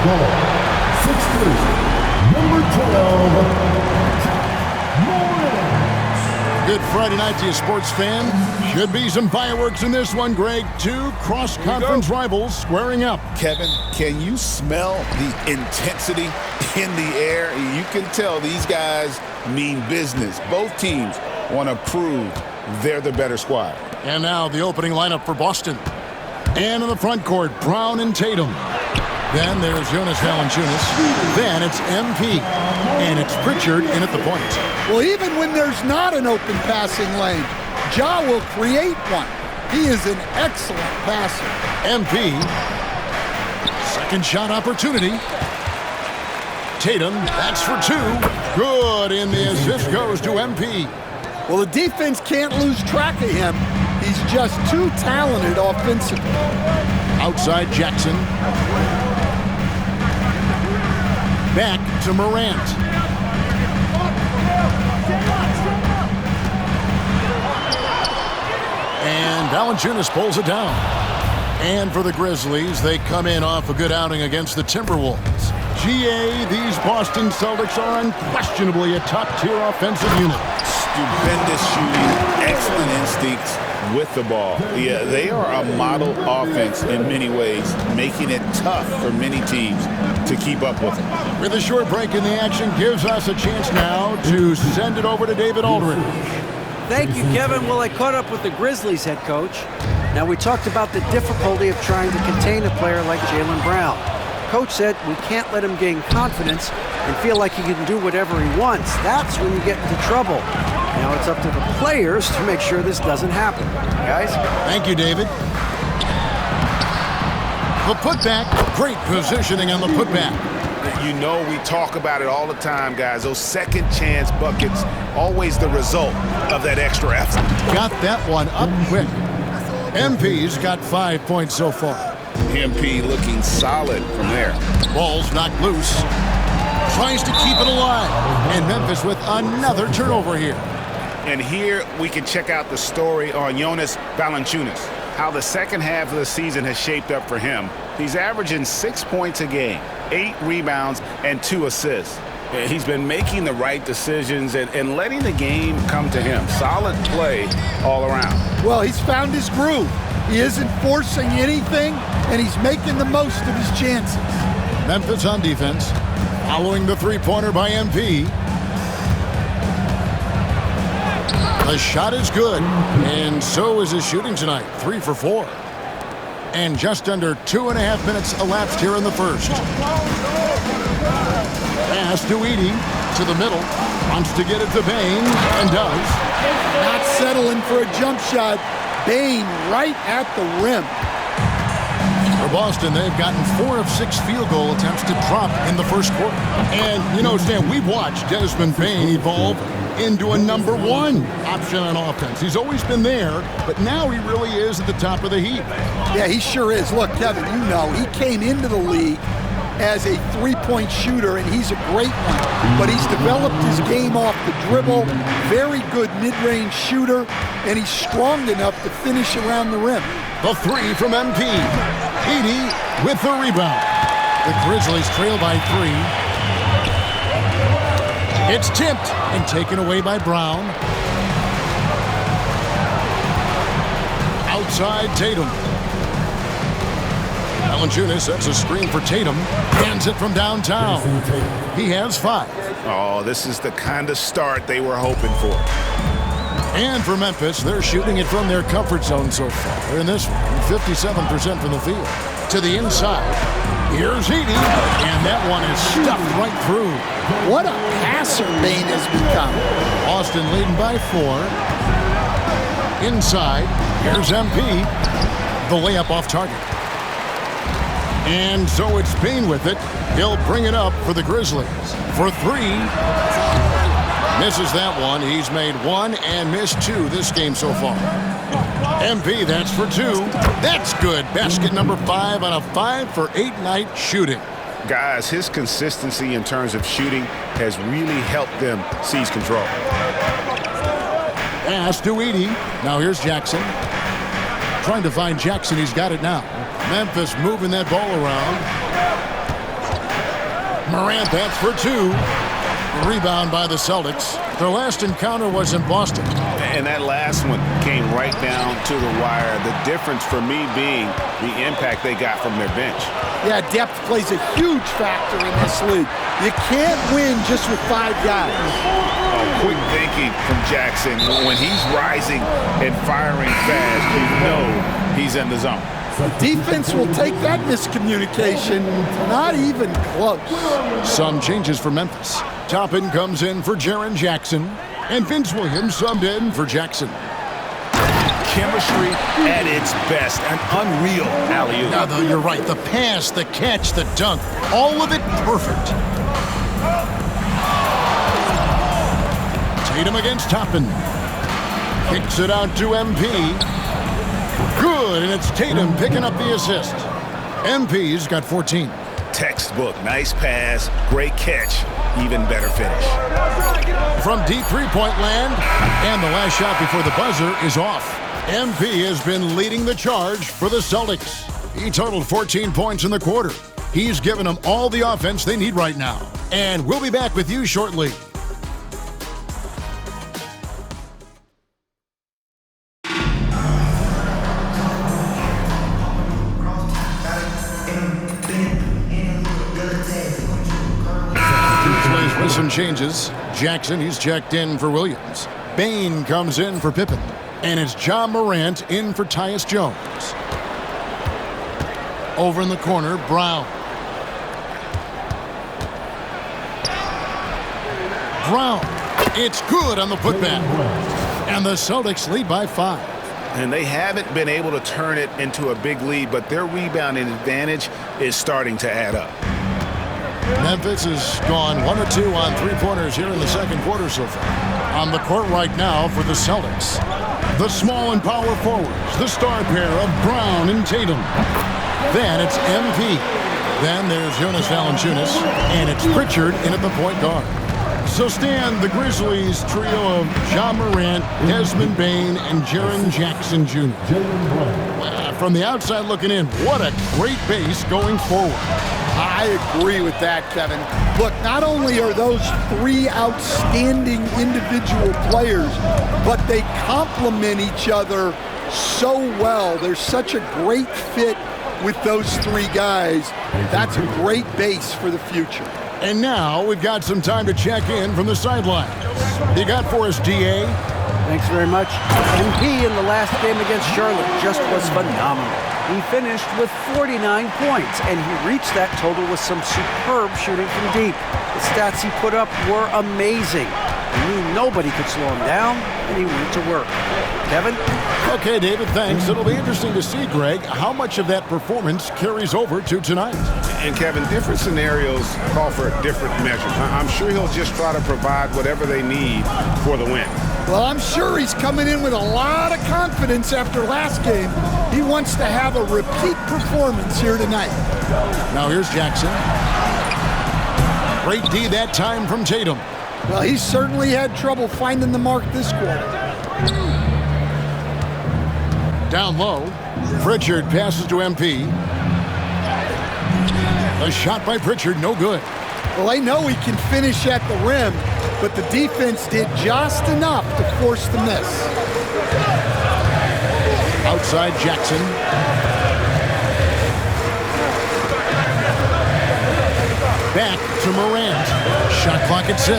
Goal, 6'3", number 12, Good Friday night to you, sports fan. Should be some fireworks in this one, Greg. Two cross-conference rivals squaring up. Kevin, can you smell the intensity in the air? You can tell these guys mean business. Both teams want to prove they're the better squad. And now the opening lineup for Boston. And in the front court, Brown and Tatum. Then there's Jonas Valanciunas. Then it's MP. And it's Pritchard in at the point. Well, even when there's not an open passing lane, Ja will create one. He is an excellent passer. MP. Second shot opportunity. Tatum, that's for two. Good, and the assist goes to MP. Well, the defense can't lose track of him. He's just too talented offensively. Outside Jackson. Back to Morant. And Valanciunas pulls it down. And for the Grizzlies, they come in off a good outing against the Timberwolves. GA, these Boston Celtics are unquestionably a top-tier offensive unit. Stupendous shooting, excellent instincts with the ball. Yeah, they are a model offense in many ways, making it tough for many teams to keep up with them. With a short break in the action, gives us a chance now to send it over to David Aldridge. Thank you, Kevin. Well, I caught up with the Grizzlies head coach. Now, we talked about the difficulty of trying to contain a player like Jaylen Brown. Coach said we can't let him gain confidence and feel like he can do whatever he wants. That's when you get into trouble. Now it's up to the players to make sure this doesn't happen. Guys? Thank you, David. The putback. Great positioning on the putback. You know we talk about it all the time, guys. Those second chance buckets, always the result of that extra effort. Got that one up quick. MP's got 5 points so far. MP looking solid from there. Ball's knocked loose. Tries to keep it alive. And Memphis with another turnover here. And here we can check out the story on Jonas Valanciunas. How the second half of the season has shaped up for him. He's averaging 6 points a game, 8 rebounds, and 2 assists. He's been making the right decisions and letting the game come to him. Solid play all around. Well, he's found his groove. He isn't forcing anything, and he's making the most of his chances. Memphis on defense, following the three-pointer by MP. The shot is good, and so is his shooting tonight, 3 for 4. And just under 2.5 minutes elapsed here in the first. Pass to Edey, to the middle, wants to get it to Bain, and does. Not settling for a jump shot. Bain right at the rim. For Boston, they've gotten 4 of 6 field goal attempts to drop in the first quarter. And, you know, Stan, we've watched Desmond Bain evolve into a number 1 option on offense. He's always been there, but now he really is at the top of the heap. Yeah, he sure is. Look, Kevin, you know, he came into the league as a three-point shooter, and he's a great one. But he's developed his game off the dribble, very good mid-range shooter, and he's strong enough to finish around the rim. The 3 from MP. Edey with the rebound. The Grizzlies trail by 3. It's tipped and taken away by Brown. Outside Tatum. Valanciunas sets a screen for Tatum. Hands it from downtown. He has 5. Oh, this is the kind of start they were hoping for. And for Memphis, they're shooting it from their comfort zone so far. They're in this one, 57% from the field. To the inside. Here's Edey. And that one is stuffed right through. What a passer Bain has become. Boston leading by 4. Inside. Here's MP. The layup off target. And so it's Bain with it. He'll bring it up for the Grizzlies. For 3. Misses that one. He's made 1 and missed 2 this game so far. MP, that's for 2. That's good. Basket number 5 on a 5 for 8 night shooting. Guys, his consistency in terms of shooting has really helped them seize control. Pass to Edey. Now here's Jackson. Trying to find Jackson. He's got it now. Memphis moving that ball around. Morant, that's for two. Rebound by the Celtics. Their last encounter was in Boston. And that last one came right down to the wire. The difference for me being the impact they got from their bench. Yeah, depth plays a huge factor in this league. You can't win just with 5 guys. Oh, quick thinking from Jackson. When he's rising and firing fast, you know he's in the zone. Defense will take that miscommunication. Not even close. Some changes for Memphis. Toppin comes in for Jaren Jackson, and Vince Williams subbed in for Jackson. Chemistry at its best. An unreal alley-oop. Now, though, you're right. The pass, the catch, the dunk, all of it perfect. Tatum against Toppin. Kicks it out to MP. Good, and it's Tatum picking up the assist. MP's got 14. Textbook, nice pass, great catch, even better finish. From deep three-point land, and the last shot before the buzzer is off. MP has been leading the charge for the Celtics. He totaled 14 points in the quarter. He's given them all the offense they need right now. And we'll be back with you shortly. With some changes, Jackson, he's checked in for Williams. Bane comes in for Pippen. And it's John Morant in for Tyus Jones. Over in the corner, Brown. Brown. It's good on the putback. And the Celtics lead by 5. And they haven't been able to turn it into a big lead, but their rebounding advantage is starting to add up. Memphis has gone 1 or 2 on three-pointers here in the second quarter so far. On the court right now for the Celtics. The small and power forwards, the star pair of Brown and Tatum. Then it's MP. Then there's Jonas Valanciunas, and it's Pritchard in at the point guard. So stand the Grizzlies trio of John Morant, Desmond Bane, and Jaren Jackson Jr. From the outside looking in, what a great base going forward. I agree with that, Kevin. Look, not only are those 3 outstanding individual players, but they complement each other so well. There's such a great fit with those 3 guys. That's a great base for the future. And now we've got some time to check in from the sidelines. You got for us, DA? Thanks very much. MP in the last game against Charlotte just was phenomenal. He finished with 49 points, and he reached that total with some superb shooting from deep. The stats he put up were amazing. He knew nobody could slow him down, and he went to work. Kevin? Okay, David, thanks. It'll be interesting to see, Greg, how much of that performance carries over to tonight. And Kevin, different scenarios call for different measures. I'm sure he'll just try to provide whatever they need for the win. Well, I'm sure he's coming in with a lot of confidence after last game. He wants to have a repeat performance here tonight. Now here's Jackson. Great D that time from Tatum. Well, he certainly had trouble finding the mark this quarter. Down low, Pritchard passes to MP. A shot by Pritchard, no good. Well, they know he can finish at the rim, but the defense did just enough to force the miss. Outside Jackson. Back to Morant. Shot clock at 6.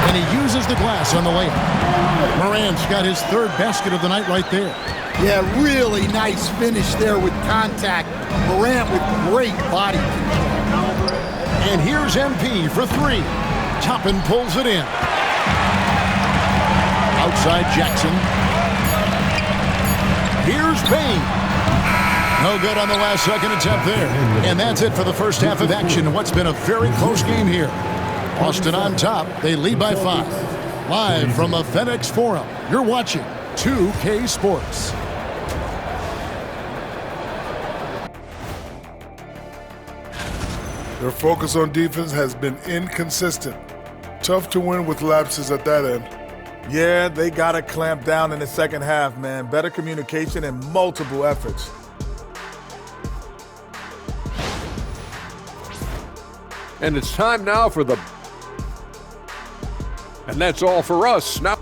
And he uses the glass on the layup. Morant's got his 3rd basket of the night right there. Yeah, really nice finish there with contact. Morant with great body control. And here's MP for 3. Toppin pulls it in. Outside Jackson. Here's Bane. No good on the last second attempt there. And that's it for the first half of action in what's been a very close game here. Boston on top. They lead by 5. Live from the FedEx Forum, you're watching 2K Sports. Their focus on defense has been inconsistent. Tough to win with lapses at that end. Yeah, they got to clamp down in the second half, man. Better communication and multiple efforts. And it's time now for the... And that's all for us. Now...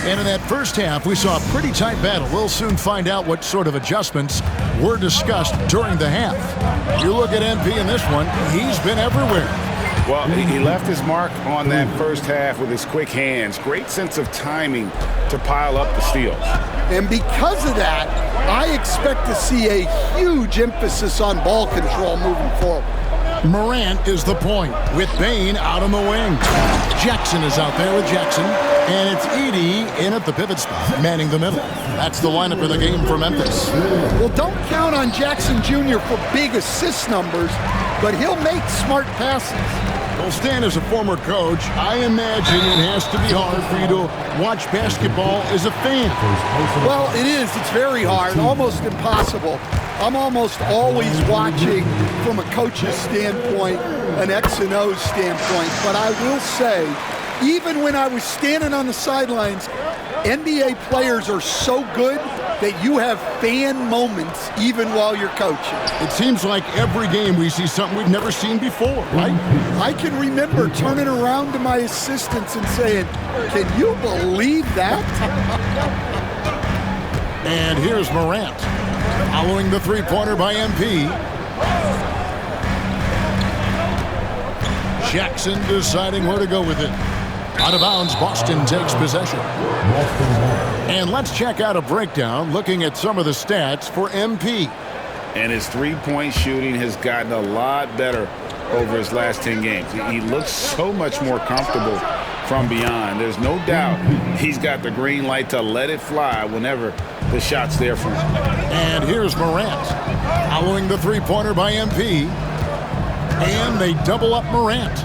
And in that first half, we saw a pretty tight battle. We'll soon find out what sort of adjustments were discussed during the half. You look at MP in this one, he's been everywhere. Well, he left his mark on that first half with his quick hands. Great sense of timing to pile up the steals. And because of that, I expect to see a huge emphasis on ball control moving forward. Morant is the point with Bane out on the wing. Jackson is out there with Jackson. And it's Edey in at the pivot spot, manning the middle. That's the lineup of the game for Memphis. Well, don't count on Jackson Jr. for big assist numbers, but he'll make smart passes. Well, Stan, as a former coach, I imagine it has to be hard for you to watch basketball as a fan. Well, it is. It's very hard, almost impossible. I'm almost always watching from a coach's standpoint, an X and O standpoint. But I will say, even when I was standing on the sidelines, NBA players are so good that you have fan moments even while you're coaching. It seems like every game we see something we've never seen before, right? I can remember turning around to my assistants and saying, "Can you believe that?" And here's Morant, following the three-pointer by MP. Jackson deciding where to go with it. Out of bounds, Boston takes possession. And let's check out a breakdown looking at some of the stats for MP. And his three-point shooting has gotten a lot better over his last 10 games. He looks so much more comfortable from beyond. There's no doubt he's got the green light to let it fly whenever the shot's there for him. And here's Morant, following the three-pointer by MP. And they double up Morant.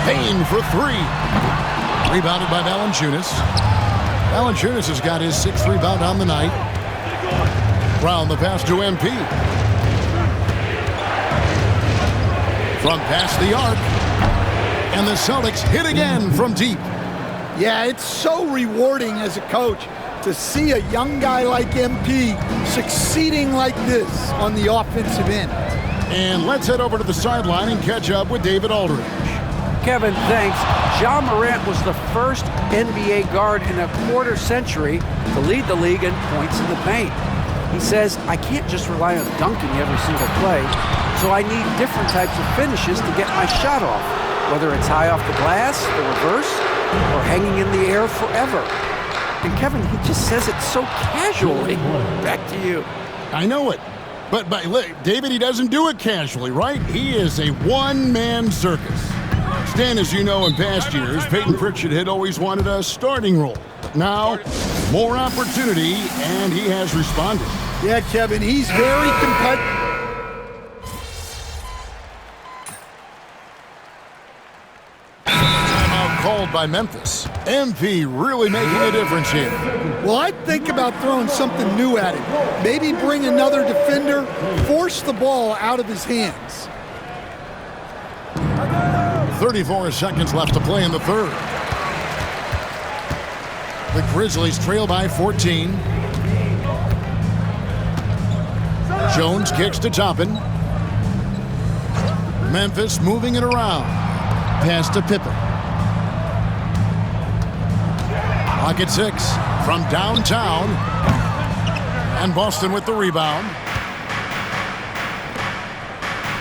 Payne for three. Rebounded by Valanciunas. Valanciunas has got his sixth rebound on the night. Round the pass to MP. From past the arc. And the Celtics hit again from deep. Yeah, it's so rewarding as a coach to see a young guy like MP succeeding like this on the offensive end. And let's head over to the sideline and catch up with David Aldridge. Kevin, thanks. Ja Morant was the first NBA guard in a quarter century to lead the league in points in the paint. He says, "I can't just rely on dunking every single play, so I need different types of finishes to get my shot off, whether it's high off the glass, the reverse, or hanging in the air forever." And Kevin, he just says it so casually. Back to you. I know it. But look, David, he doesn't do it casually, right? He is a one-man circus. Stan, as you know, in past years, Peyton Pritchard had always wanted a starting role. Now, more opportunity, and he has responded. Yeah, Kevin, he's very competitive. Timeout called by Memphis. MP really making a difference here. Well, I'd think about throwing something new at him. Maybe bring another defender, force the ball out of his hands. 34 seconds left to play in the third. The Grizzlies trail by 14. Jones kicks to Toppin. Memphis moving it around. Pass to Pippen. Clock at 6 from downtown. And Boston with the rebound.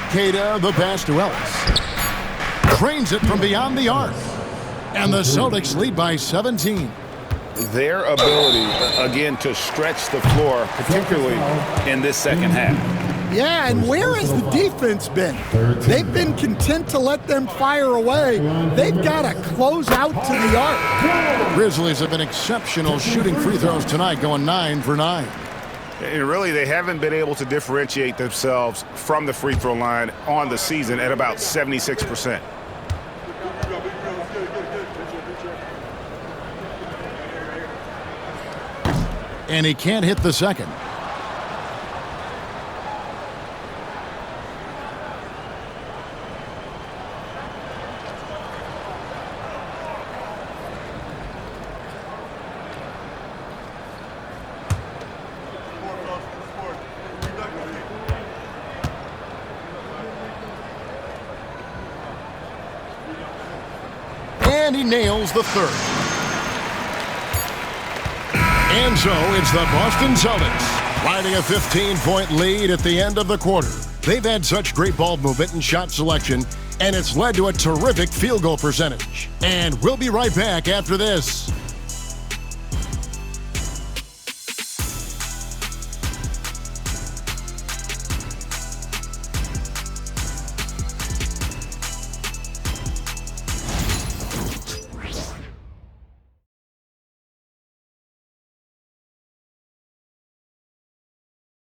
Queta, the pass to Ellis. Trains it from beyond the arc. And the Celtics lead by 17. Their ability, again, to stretch the floor, particularly in this second half. Yeah, and where has the defense been? They've been content to let them fire away. They've got to close out to the arc. Grizzlies have been exceptional shooting free throws tonight, going 9 for 9. And really, they haven't been able to differentiate themselves from the free throw line on the season at about 76%. And he can't hit the second. and he nails the third. And so it's the Boston Celtics riding a 15-point lead at the end of the quarter. They've had such great ball movement and shot selection, and it's led to a terrific field goal percentage. And we'll be right back after this.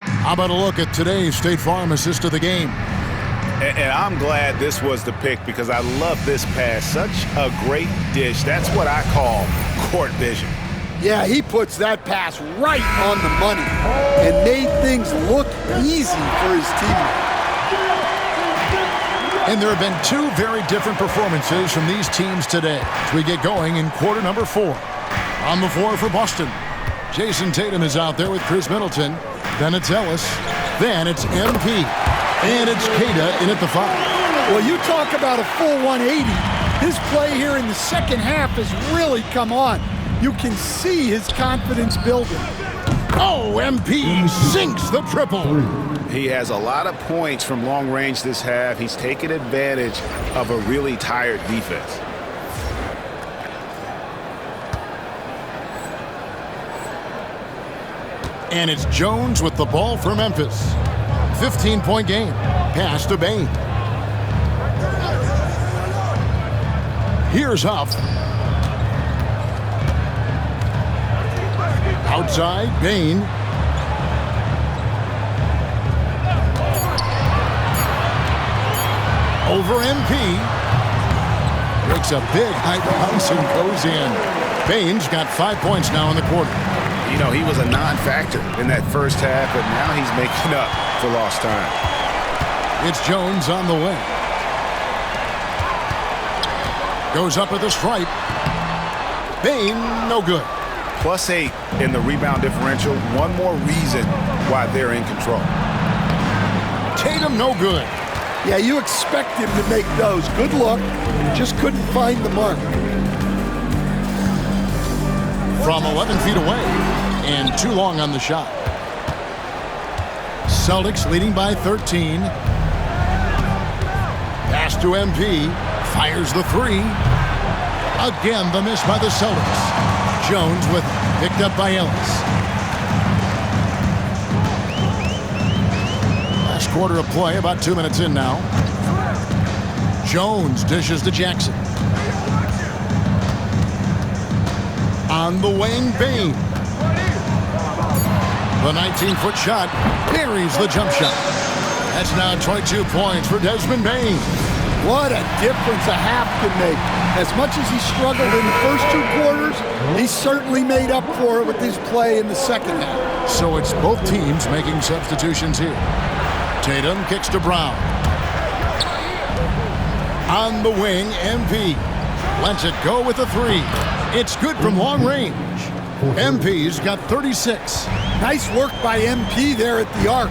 How about a look at today's State Farm assist of the game? And I'm glad this was the pick because I love this pass. Such a great dish. That's what I call court vision. Yeah, he puts that pass right on the money and made things look easy for his teammate. And there have been two very different performances from these teams today as we get going in quarter number 4. On the floor for Boston, Jason Tatum is out there with Chris Middleton. Then it's Ellis. Then it's MP. And it's Queta in at the 5. Well, you talk about a full 180. His play here in the second half has really come on. You can see his confidence building. Oh, MP sinks the triple. He has a lot of points from long range this half. He's taken advantage of a really tired defense. And it's Jones with the ball for Memphis. 15-point game. Pass to Bain. Here's Huff. Outside, Bain. Over MP. Breaks a big high bounce and goes in. Bain's got 5 points now in the quarter. You know, he was a non-factor in that first half, but now he's making up for lost time. It's Jones on the way. Goes up with a stripe. Bain, no good. +8 in the rebound differential. One more reason why they're in control. Tatum, no good. Yeah, you expect him to make those. Good luck. Just couldn't find the mark. From 11 feet away, and too long on the shot. Celtics leading by 13. Pass to MP, fires the 3. Again, the miss by the Celtics. Jones with it, picked up by Ellis. Last quarter of play, about 2 minutes in now. Jones dishes to Jackson. On the wing, Bain. The 19-foot shot buries the jump shot. That's now 22 points for Desmond Bain. What a difference a half can make. As much as he struggled in the first 2 quarters, he certainly made up for it with his play in the second half. So it's both teams making substitutions here. Tatum kicks to Brown. On the wing, MP. Lets it go with a 3. It's good from long range. MP's got 36. Nice work by MP there at the arc,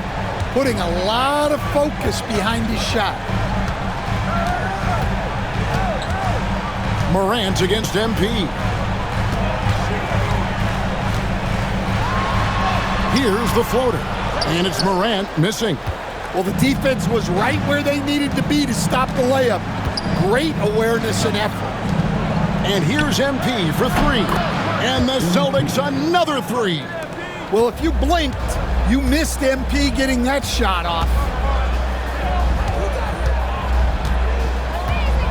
putting a lot of focus behind his shot. Morant against MP. Here's the floater, and it's Morant missing. Well, the defense was right where they needed to be to stop the layup. Great awareness and effort. And here's MP for 3. And the Celtics another 3. Well, if you blinked, you missed MP getting that shot off.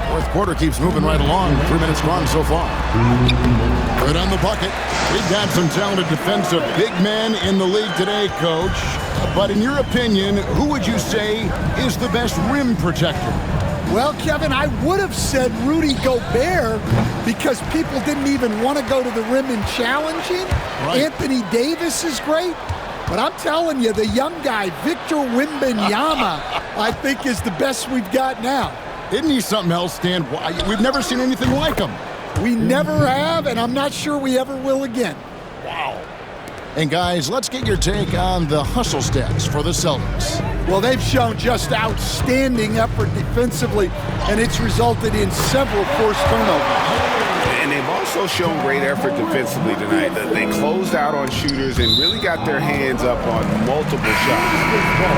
Fourth quarter keeps moving right along. 3 minutes gone so far. Good on the bucket. We've got some talented defensive big men in the league today, Coach. But in your opinion, who would you say is the best rim protector? Well, Kevin, I would have said Rudy Gobert because people didn't even want to go to the rim and challenge him. Right. Anthony Davis is great. But I'm telling you, the young guy, Victor Wembanyama, I think is the best we've got now. Isn't he something else, Stan? We've never seen anything like him. We never have, and I'm not sure we ever will again. Wow. And guys, let's get your take on the hustle stats for the Celtics. Well, they've shown just outstanding effort defensively, and it's resulted in several forced turnovers. And they've also shown great effort defensively tonight. They closed out on shooters and really got their hands up on multiple shots.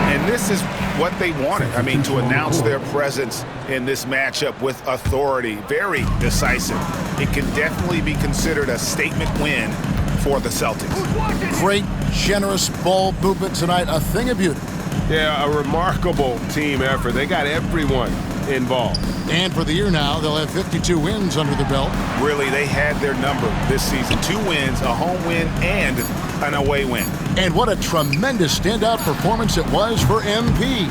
And this is what they wanted. I mean, to announce their presence in this matchup with authority, very decisive. It can definitely be considered a statement win for the Celtics. Great, generous ball movement tonight. A thing of beauty. Yeah, a remarkable team effort. They got everyone involved. And for the year now, they'll have 52 wins under the belt. Really, they had their number this season. 2 wins, a home win, and an away win. And what a tremendous standout performance it was for MP.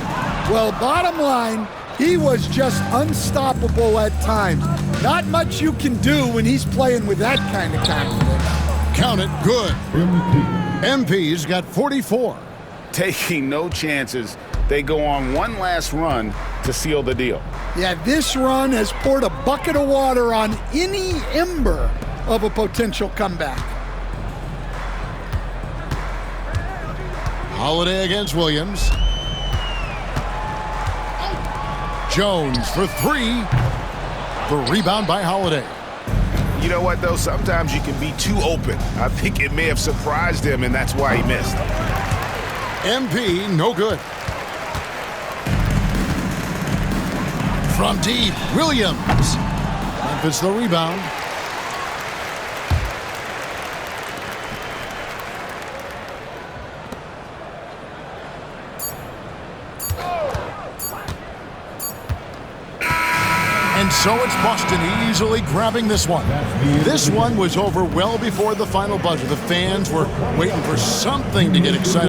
Well, bottom line, he was just unstoppable at times. Not much you can do when he's playing with that kind of confidence. Count it good. MP's got 44. Taking no chances, they go on one last run to seal the deal. Yeah, this run has poured a bucket of water on any ember of a potential comeback. Holiday against Williams. Jones for 3. The rebound by Holiday. You know what, though? Sometimes you can be too open. I think it may have surprised him, and that's why he missed. MP, no good. From deep, Williams. Memphis the rebound. And so it's Boston easily grabbing this one. This one was over well before the final buzzer. The fans were waiting for something to get excited.